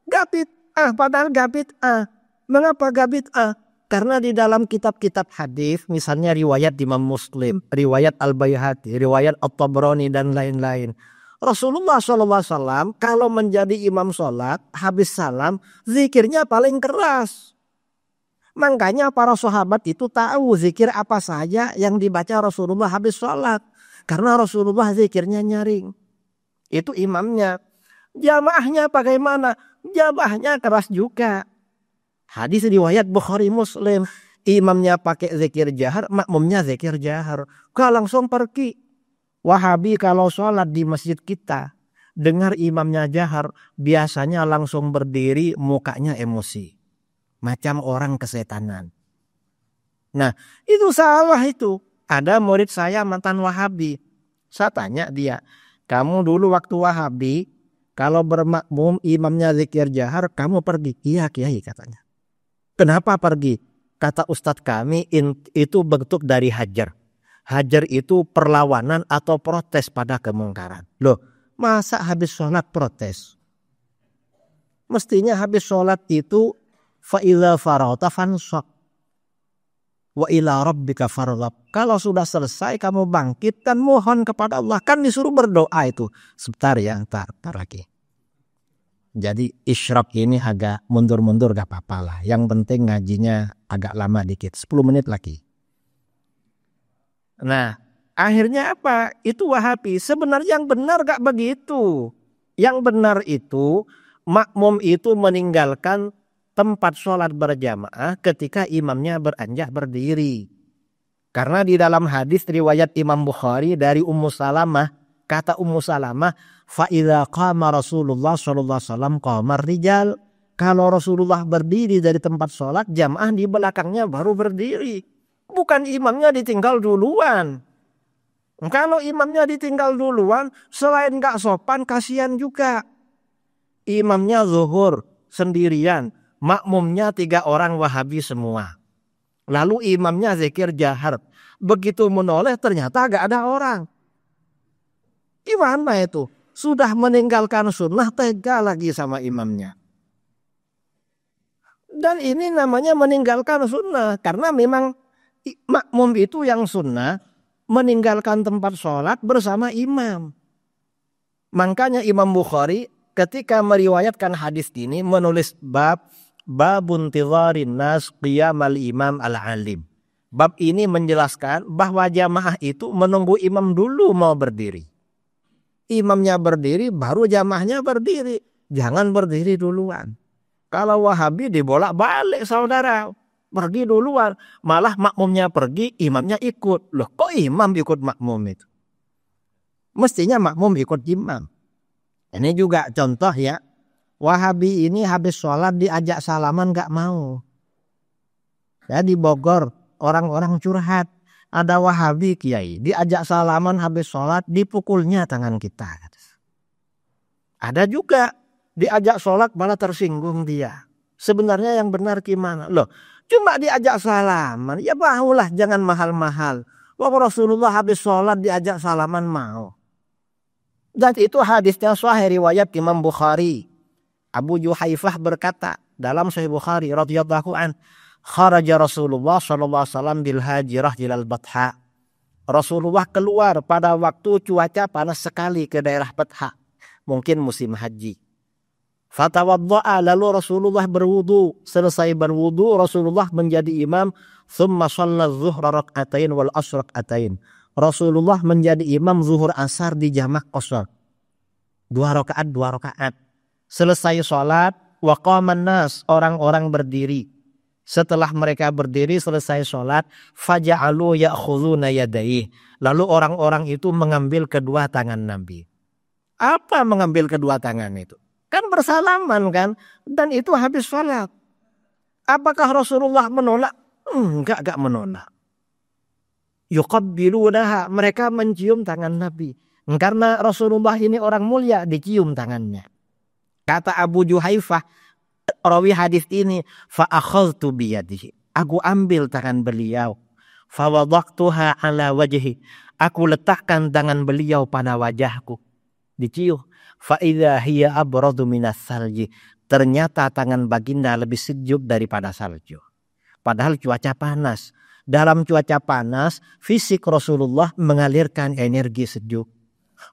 Gak bid'ah, padahal gak bid'ah. Mengapa gak bid'ah? Karena di dalam kitab-kitab hadis, misalnya riwayat Imam Muslim, riwayat Al-Baihaqi, riwayat At-Tabrani dan lain-lain. Rasulullah SAW kalau menjadi imam sholat, habis salam, zikirnya paling keras. Makanya para sahabat itu tahu zikir apa saja yang dibaca Rasulullah habis sholat. Karena Rasulullah zikirnya nyaring. Itu imamnya. Jamaahnya bagaimana? Jamaahnya keras juga. Hadis riwayat Bukhari Muslim. Imamnya pakai zikir jahar, makmumnya zikir jahar. Kau langsung pergi. Wahabi kalau sholat di masjid kita, dengar imamnya jahar, biasanya langsung berdiri, mukanya emosi. Macam orang kesetanan. Nah, itu salah itu. Ada murid saya mantan Wahabi. Saya tanya dia, kamu dulu waktu Wahabi, kalau bermakmum imamnya zikir jahar, kamu pergi? Iya Kiai katanya. Kenapa pergi? Kata Ustadz kami itu bentuk dari hajar. Hajar itu perlawanan atau protes pada kemungkaran. Loh, masa habis sholat protes? Mestinya habis sholat itu fa idza faragta fansab wa ila rabbika farghab. Kalau sudah selesai kamu bangkit dan mohon kepada Allah. Kan disuruh berdoa itu. Sebentar ya, ntar lagi. Jadi isyraq ini agak mundur-mundur gak apa-apa lah. Yang penting ngajinya agak lama dikit. 10 menit lagi. Nah, akhirnya apa? Itu Wahabi. Sebenarnya yang benar gak begitu. Yang benar itu makmum itu meninggalkan tempat sholat berjamaah ketika imamnya beranjak berdiri. Karena di dalam hadis riwayat Imam Bukhari dari Ummu Salamah, kata Ummu Salamah, fa idza qama Rasulullah sallallahu alaihi wasallam qamar rijal. Kalau Rasulullah berdiri dari tempat sholat, jamaah di belakangnya baru berdiri. Bukan imamnya ditinggal duluan. Kalau imamnya ditinggal duluan, selain gak sopan, kasihan juga. Imamnya zuhur sendirian, makmumnya 3 orang Wahabi semua. Lalu imamnya zikir jahar. Begitu menoleh ternyata gak ada orang. Gimana itu? Sudah meninggalkan sunnah, tega lagi sama imamnya. Dan ini namanya meninggalkan sunnah. Karena memang makmum itu yang sunnah meninggalkan tempat sholat bersama imam. Makanya Imam Bukhari ketika meriwayatkan hadis ini menulis babun tidharin nas qiyamal imam al-alim. Bab ini menjelaskan bahwa jamaah itu menunggu imam dulu mau berdiri. Imamnya berdiri baru jamaahnya berdiri. Jangan berdiri duluan. Kalau Wahabi dibolak-balik saudara. Pergi duluan. Malah makmumnya pergi, imamnya ikut. Loh kok imam ikut makmum itu? Mestinya makmum ikut imam. Ini juga contoh ya. Wahabi ini habis sholat diajak salaman gak mau. Ya di Bogor orang-orang curhat. Ada Wahabi kiai diajak salaman habis sholat dipukulnya tangan kita. Ada juga diajak sholat malah tersinggung dia. Sebenarnya yang benar gimana? Loh cuma diajak salaman. Ya maulah jangan mahal-mahal. Wah Rasulullah habis sholat diajak salaman mau. Dan itu hadisnya sahih riwayat Imam Bukhari. Abu Juhaifah berkata dalam Sahih Bukhari radhiyallahu an, kharaja Rasulullah sallallahu alaihi wasallam bil hajirah ilal Batha. Rasulullah keluar pada waktu cuaca panas sekali ke daerah Batha, mungkin musim haji. Fatawadda'a, lalu Rasulullah berwudu. Selesai berwudu Rasulullah menjadi imam. Thumma shalla zuhra rak'atain wal asr rak'atain. Rasulullah menjadi imam zuhur asar di jamak qashar. 2 rakaat. Selesai sholat, waqaman nas, orang-orang berdiri. Setelah mereka berdiri selesai sholat, faja'alu ya'khudhuna yadayhi. Lalu orang-orang itu mengambil kedua tangan Nabi. Apa mengambil kedua tangan itu? Kan bersalaman kan, dan itu habis sholat. Apakah Rasulullah menolak? Enggak menolak. Yuqabbilunaha, mereka mencium tangan Nabi. Karena Rasulullah ini orang mulia, dicium tangannya. Kata Abu Juhaifah, rawi hadis ini, fa akhadhtu biyadihi, aku ambil tangan beliau, fa wadaqtuha ala wajhi, aku letakkan tangan beliau pada wajahku, dicium. Fa idza hiya abradu minas salji, ternyata tangan baginda lebih sejuk daripada salju. Padahal cuaca panas. Dalam cuaca panas, fisik Rasulullah mengalirkan energi sejuk.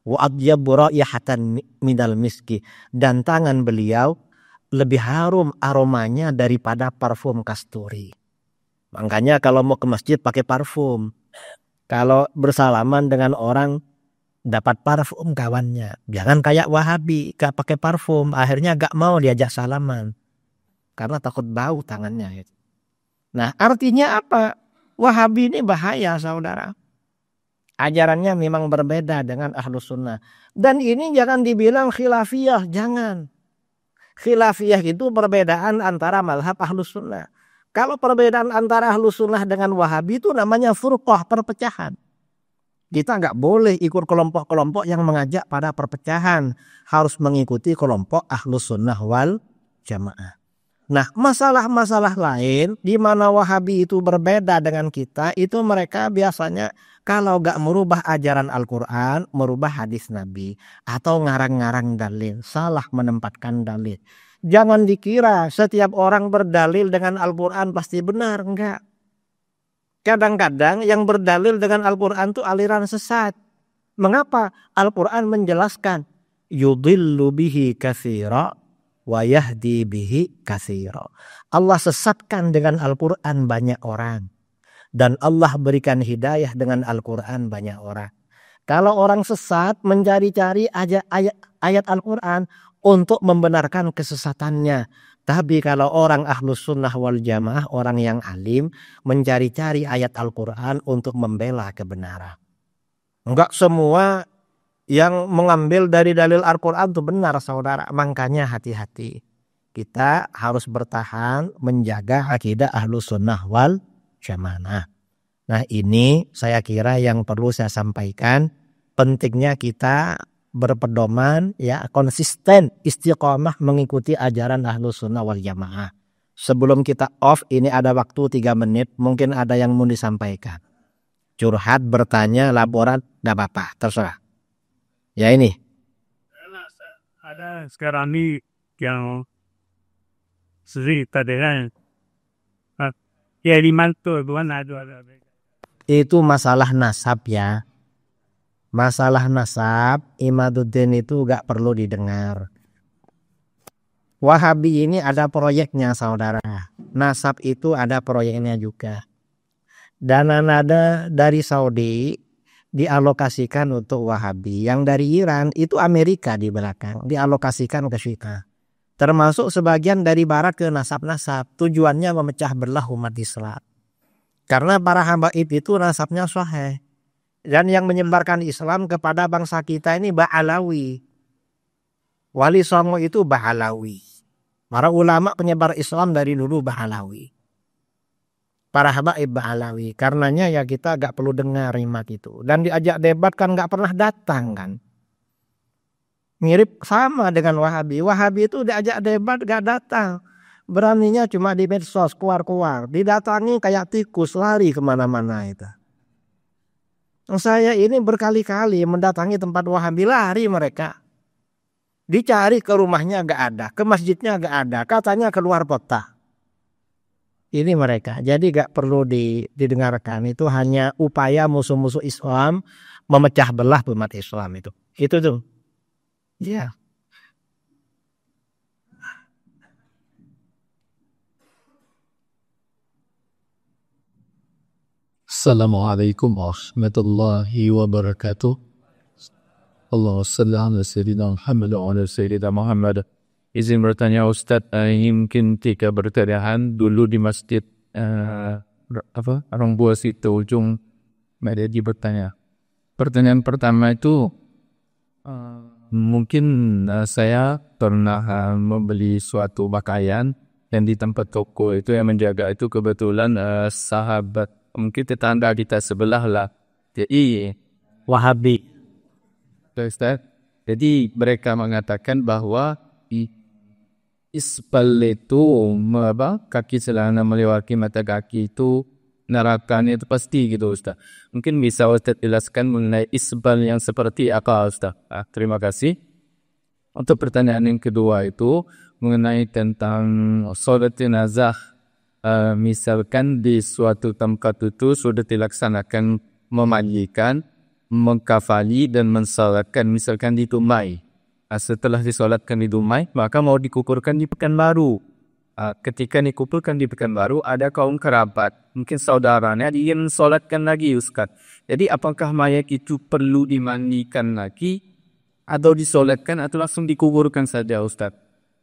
Wa adyabu raihatan minal miski, dan tangan beliau lebih harum aromanya daripada parfum kasturi. Makanya kalau mau ke masjid pakai parfum. Kalau bersalaman dengan orang dapat parfum kawannya. Jangan kayak Wahabi, gak pakai parfum, akhirnya gak mau diajak salaman karena takut bau tangannya. Nah, artinya apa? Wahabi ini bahaya, saudara. Ajarannya memang berbeda dengan Ahlus Sunnah. Dan ini jangan dibilang khilafiyah, jangan. Khilafiyah itu perbedaan antara mazhab Ahlus Sunnah. Kalau perbedaan antara Ahlus Sunnah dengan Wahabi itu namanya furqah, perpecahan. Kita nggak boleh ikut kelompok-kelompok yang mengajak pada perpecahan. Harus mengikuti kelompok Ahlus Sunnah wal Jamaah. Nah, masalah-masalah lain di mana Wahabi itu berbeda dengan kita, itu mereka biasanya kalau gak merubah ajaran Al-Quran, merubah hadis Nabi, atau ngarang-ngarang dalil, salah menempatkan dalil. Jangan dikira setiap orang berdalil dengan Al-Quran pasti benar, enggak. Kadang-kadang yang berdalil dengan Al-Quran itu aliran sesat. Mengapa? Al-Quran menjelaskan, yudhillu bihi katsira wa yahdi bihi katsira. Allah sesatkan dengan Al-Quran banyak orang, dan Allah berikan hidayah dengan Al-Quran banyak orang. Kalau orang sesat mencari-cari ayat Al-Quran untuk membenarkan kesesatannya. Tapi kalau orang Ahlus Sunnah wal Jamaah, orang yang alim, mencari-cari ayat Al-Quran untuk membela kebenaran. Enggak semua yang mengambil dari dalil Al-Quran itu benar, saudara. Makanya hati-hati. Kita harus bertahan menjaga akidah Ahlus Sunnah wal Jamaah. Nah, ini saya kira yang perlu saya sampaikan. Pentingnya kita berpedoman, ya, konsisten, istiqomah mengikuti ajaran Ahlus Sunnah wal Jamaah. Sebelum kita off, ini ada waktu 3 menit. Mungkin ada yang mau disampaikan. Curhat, bertanya, laporan, gak apa-apa, terserah. Ya ini. Ada sekarang ini yang cerita dengan ya liman tuh bukan ada. Itu masalah nasab ya. Masalah nasab, Imaduddin itu gak perlu didengar. Wahabi ini ada proyeknya, saudara. Nasab itu ada proyeknya juga. Dana nada dari Saudi dialokasikan untuk Wahabi. Yang dari Iran itu Amerika di belakang, dialokasikan ke Syiah. Termasuk sebagian dari barat ke nasab-nasab. Tujuannya memecah belah umat Islam. Karena para habaib itu nasabnya sahih. Dan yang menyebarkan Islam kepada bangsa kita ini Ba'alawi. Wali Songo itu Ba'alawi. Para ulama penyebar Islam dari dulu Ba'alawi. Para habaib Ba'alawi. Karenanya ya kita gak perlu dengar rimat itu. Dan diajak debat kan gak pernah datang kan. Mirip sama dengan Wahabi. Wahabi itu diajak debat gak datang. Beraninya cuma di medsos, keluar-keluar. Didatangi kayak tikus, lari kemana-mana itu. Saya ini berkali-kali mendatangi tempat Wahabi, lari mereka. Dicari ke rumahnya gak ada, ke masjidnya gak ada, katanya keluar kota. Ini mereka, jadi gak perlu didengarkan. Itu hanya upaya musuh-musuh Islam memecah belah umat Islam itu. Itu tuh. Ya. Assalamualaikum warahmatullahi wabarakatuh. Allahumma salli ala sayyidina Muhammad wa ala sayyidina Muhammad. Izin bertanya Ustadz, mungkin 3 pertanyaan dulu di masjid Orang Buas itu ujung Mededi bertanya. Pertanyaan pertama itu mungkin saya pernah membeli suatu pakaian dan di tempat toko itu yang menjaga itu kebetulan sahabat, mungkin tetangga kita sebelah lah. Jadi Wahabi. Ustaz, jadi mereka mengatakan bahwa isbal itu kaki celana melewati mata kaki itu nerakanya itu pasti gitu Ustaz. Mungkin bisa Ustaz jelaskan mengenai isbal yang seperti apa Ustaz. Terima kasih. Untuk pertanyaan yang kedua itu mengenai tentang sholat jenazah. Misalkan di suatu tempat itu sudah dilaksanakan memandikan, mengkafani dan mensalatkan misalkan di Dumai. Setelah disolatkan di Dumai, maka mau dikuburkan di Pekanbaru. Ketika dikuburkan di Pekanbaru, ada kaum kerabat, mungkin saudaranya, dia ingin solatkan lagi Ustaz. Jadi apakah mayat itu perlu dimandikan lagi atau disolatkan atau langsung dikuburkan saja Ustaz?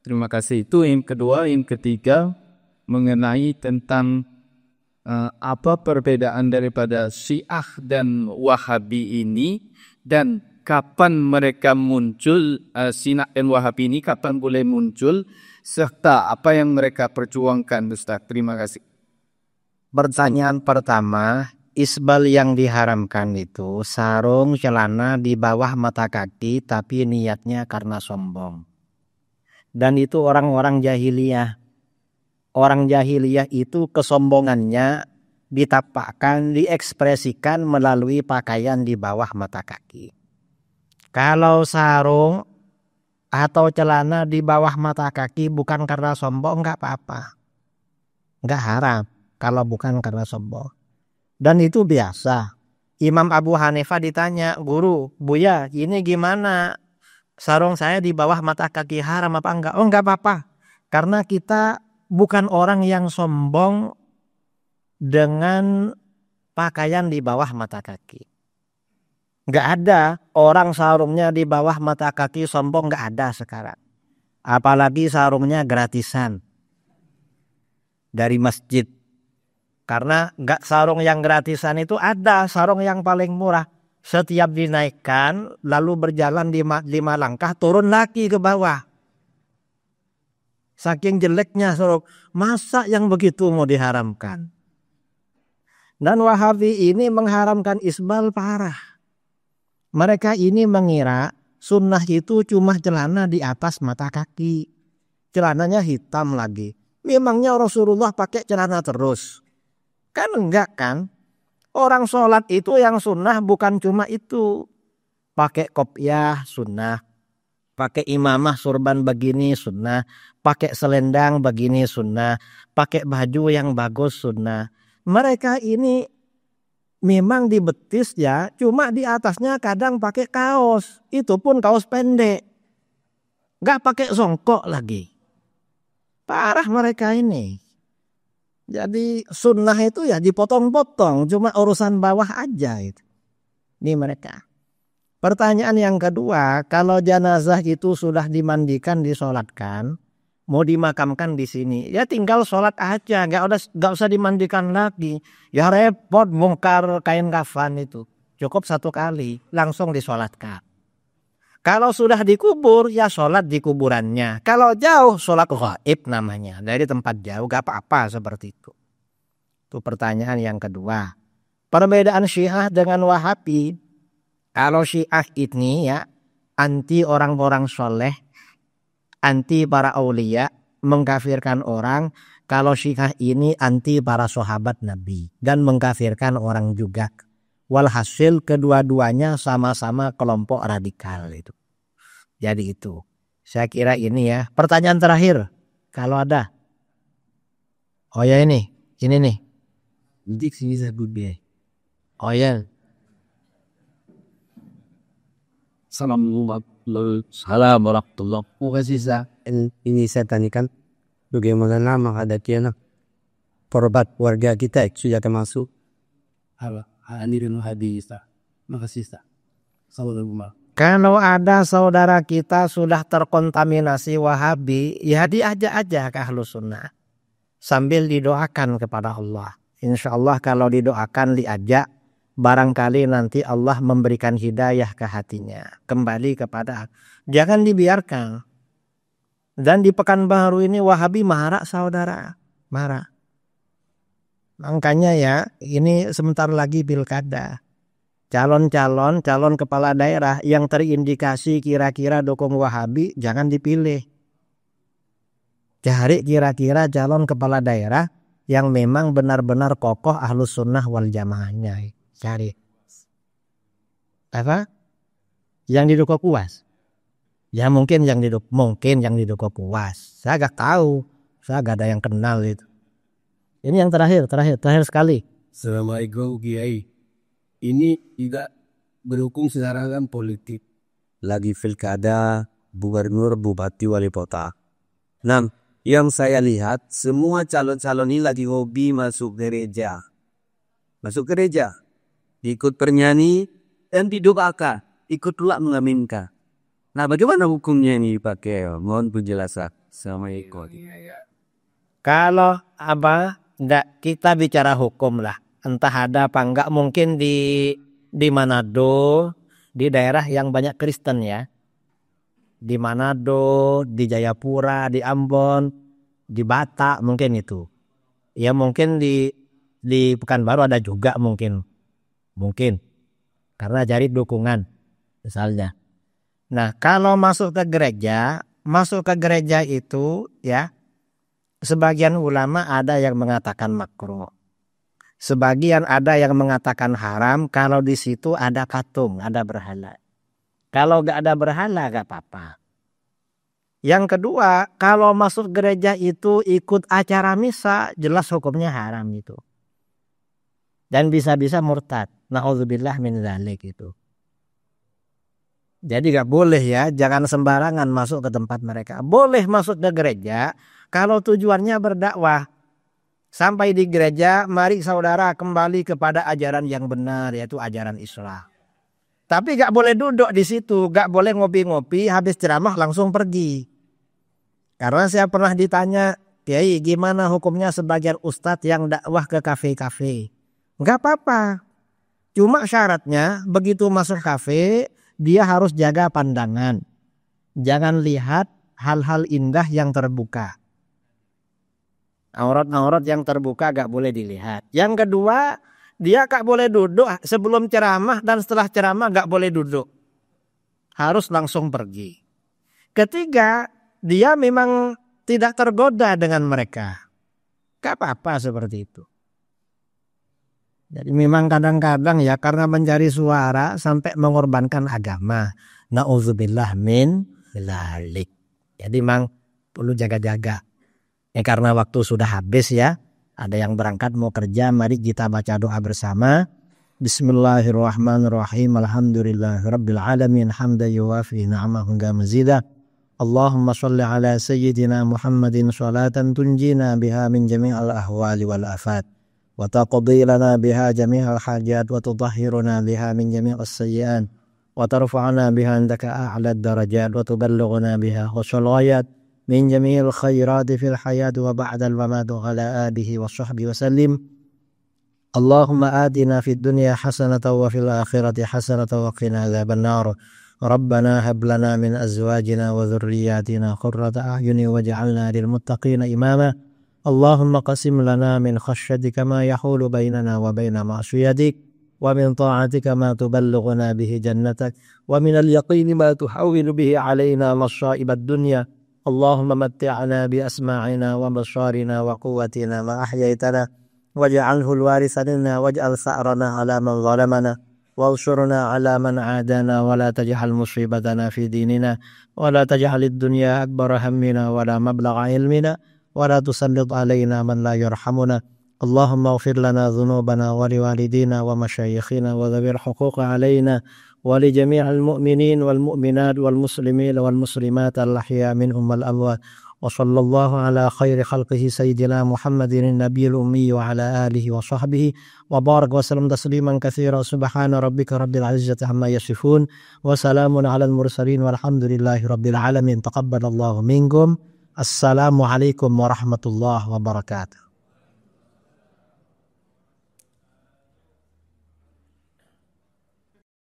Terima kasih. Itu yang kedua. Yang ketiga mengenai tentang apa perbedaan daripada Syiah dan Wahabi ini dan kapan mereka muncul, Syiah dan Wahabi ini kapan boleh muncul, serta apa yang mereka perjuangkan Ustaz. Terima kasih. Pertanyaan pertama, isbal yang diharamkan itu sarung celana di bawah mata kaki tapi niatnya karena sombong. Dan itu orang-orang jahiliyah. Orang jahiliyah itu kesombongannya ditapakkan, diekspresikan melalui pakaian di bawah mata kaki. Kalau sarung atau celana di bawah mata kaki bukan karena sombong, enggak apa-apa. Enggak haram kalau bukan karena sombong. Dan itu biasa. Imam Abu Hanifah ditanya, guru, Buya, ini gimana? Sarung saya di bawah mata kaki haram apa enggak? Oh, enggak apa-apa. Karena kita bukan orang yang sombong dengan pakaian di bawah mata kaki. Enggak ada orang sarungnya di bawah mata kaki sombong, enggak ada sekarang. Apalagi sarungnya gratisan dari masjid. Karena enggak sarung yang gratisan itu ada sarung yang paling murah. Setiap dinaikkan lalu berjalan 5 langkah turun lagi ke bawah. Saking jeleknya sarung. Masa yang begitu mau diharamkan? Dan Wahabi ini mengharamkan isbal parah. Mereka ini mengira sunnah itu cuma celana di atas mata kaki. Celananya hitam lagi. Memangnya Rasulullah pakai celana terus? Kan enggak kan? Orang sholat itu yang sunnah bukan cuma itu. Pakai kopiah sunnah. Pakai imamah surban begini sunnah. Pakai selendang begini sunnah. Pakai baju yang bagus sunnah. Mereka ini memang di betis ya. Cuma di atasnya kadang pakai kaos. Itu pun kaos pendek. Gak pakai songkok lagi. Parah mereka ini. Jadi sunnah itu ya dipotong-potong. Cuma urusan bawah aja itu. Ini mereka. Pertanyaan yang kedua, kalau jenazah itu sudah dimandikan, disolatkan, mau dimakamkan di sini, ya tinggal sholat aja, nggak usah dimandikan lagi. Ya repot bongkar kain kafan itu, cukup 1 kali, langsung disolatkan. Kalau sudah dikubur, ya sholat di kuburannya. Kalau jauh, sholat ghaib namanya, dari tempat jauh, gak apa-apa seperti itu. Itu pertanyaan yang kedua. Perbedaan Syiah dengan Wahabi. Kalau Syiah ini ya anti orang-orang soleh, anti para aulia, mengkafirkan orang. Kalau Syiah ini anti para sahabat Nabi dan mengkafirkan orang juga. Walhasil kedua-duanya sama-sama kelompok radikal itu. Jadi itu. Saya kira ini ya. Pertanyaan terakhir. Kalau ada. Oh ya ini nih. Dik sini saya budaya. Oh ya. Assalamualaikum warahmatullahi wabarakatuh. Ini saya tanyakan bagaimana menghadapi anak korban warga kita sudah termasuk hadirin hadisah. Makasih Ustaz. Assalamualaikum. Kalau ada saudara kita sudah terkontaminasi Wahabi, ya diajak aja ke Ahlus Sunnah sambil didoakan kepada Allah. Insya Allah kalau didoakan diajak, barangkali nanti Allah memberikan hidayah ke hatinya. Kembali kepada, jangan dibiarkan. Dan di Pekanbaru ini Wahabi marah saudara, marah. Makanya ya ini sebentar lagi pilkada. Calon kepala daerah yang terindikasi kira-kira dukung Wahabi jangan dipilih. Cari kira-kira calon kepala daerah yang memang benar-benar kokoh Ahlus Sunnah wal Jamaahnya. Cari. Apa? Yang didukung Uwas. Ya mungkin yang didukung Uwas. Saya gak tahu. Saya gak ada yang kenal itu. Ini yang terakhir sekali. Assalamualaikum Kiai. Ini tidak Mendukung serangan politik. Lagi pilkada, gubernur, bupati, wali kota. 6. Yang saya lihat semua calon-calon ini lagi hobi masuk gereja. Masuk gereja, ikut bernyanyi dan didoakan, ikut pula mengaminkan. Nah, bagaimana hukumnya ini pakai? Mohon penjelasan. Assalamualaikum. Kalau kita bicara hukum lah. Entah ada apa enggak, mungkin di Manado, di daerah yang banyak Kristen ya. Di Manado, di Jayapura, di Ambon, di Batak mungkin itu. Ya mungkin di Pekanbaru ada juga mungkin. Karena cari dukungan misalnya. Nah, kalau masuk ke gereja itu ya, sebagian ulama ada yang mengatakan makruh. Sebagian ada yang mengatakan haram kalau di situ ada patung, ada berhala. Kalau gak ada berhala gak apa-apa. Yang kedua, kalau masuk gereja itu ikut acara misa, jelas hukumnya haram itu. Dan bisa-bisa murtad. Na'udzubillah min dzalik itu. Jadi gak boleh ya, jangan sembarangan masuk ke tempat mereka. Boleh masuk ke gereja kalau tujuannya berdakwah. Sampai di gereja, mari saudara kembali kepada ajaran yang benar, yaitu ajaran Islam. Tapi gak boleh duduk di situ, gak boleh ngopi-ngopi, habis ceramah langsung pergi. Karena saya pernah ditanya, Kiai gimana hukumnya sebagian ustadz yang dakwah ke kafe-kafe? Gak apa-apa. Cuma syaratnya begitu masuk kafe, dia harus jaga pandangan. Jangan lihat hal-hal indah yang terbuka. Aurat-aurat yang terbuka gak boleh dilihat. Yang kedua, dia gak boleh duduk sebelum ceramah dan setelah ceramah gak boleh duduk. Harus langsung pergi. Ketiga, dia memang tidak tergoda dengan mereka. Gak apa-apa seperti itu. Jadi memang kadang-kadang ya karena mencari suara sampai mengorbankan agama. Na'udzubillah min dzalik. Jadi memang perlu jaga-jaga. Karena waktu sudah habis ya. Ada yang berangkat mau kerja, mari kita baca doa bersama. Bismillahirrahmanirrahim. Alhamdulillahirabbil alamin hamdan yuwafi ni'amahu wa mazidah. Allahumma shalli ala sayyidina Muhammadin sholatan tunjina biha min jami'il ahwali wal afat wa taqdi lana biha jami'al hajat wa tutahhiruna biha min jami'is sayyi'at wa tarfa'una biha indaka a'la darajat wa tuballighuna biha husul ghayat min jami'il khairati fil hayat wa ba'dal mamat ala alihi wa sahbihi wa sallim. Allahumma atina fid dunya hasanatan wa fil akhirati hasanatan wa qina adzaban nar. Rabbana hab lana min azwajina wa dhurriyyatina qurrata a'yunin waj'alna lil muttaqina imama. Allahumma qasim lana min khashyatika ma yahulu bainana wa baina ma'siyatik wa min ta'atika ma tuballighuna bihi jannatak wa min al-yaqini ma tuhawwinu bihi alaina masaa'ibad dunya. Allahumma matti'na bi asma'ina wa basharina wa quwwatina ma ahyaytana waj'alhu al-waritha minna waj'al sa'rana 'ala man zalamana وانصرنا على من عادانا ولا تجعل مصيبتنا في ديننا ولا تجعل الدنيا أكبر همنا ولا مبلغ علمنا ولا تسلط علينا من لا يرحمنا. اللهم اغفر لنا ذنوبنا ولوالدينا ومشايخنا وذوي الحقوق علينا ولجميع المؤمنين والمؤمنات والمسلمين والمسلمات الأحياء منهم والأموات. وصلى الله على خير خلقه سيدنا محمد النبي الأمي وعلى آله وصحبه وبارك وسلم تسليما كثيرا. سبحان ربك رب العزة عما يصفون وسلام على المرسلين والحمد لله رب العالمين. تقبل الله منكم. السلام عليكم ورحمة الله وبركاته.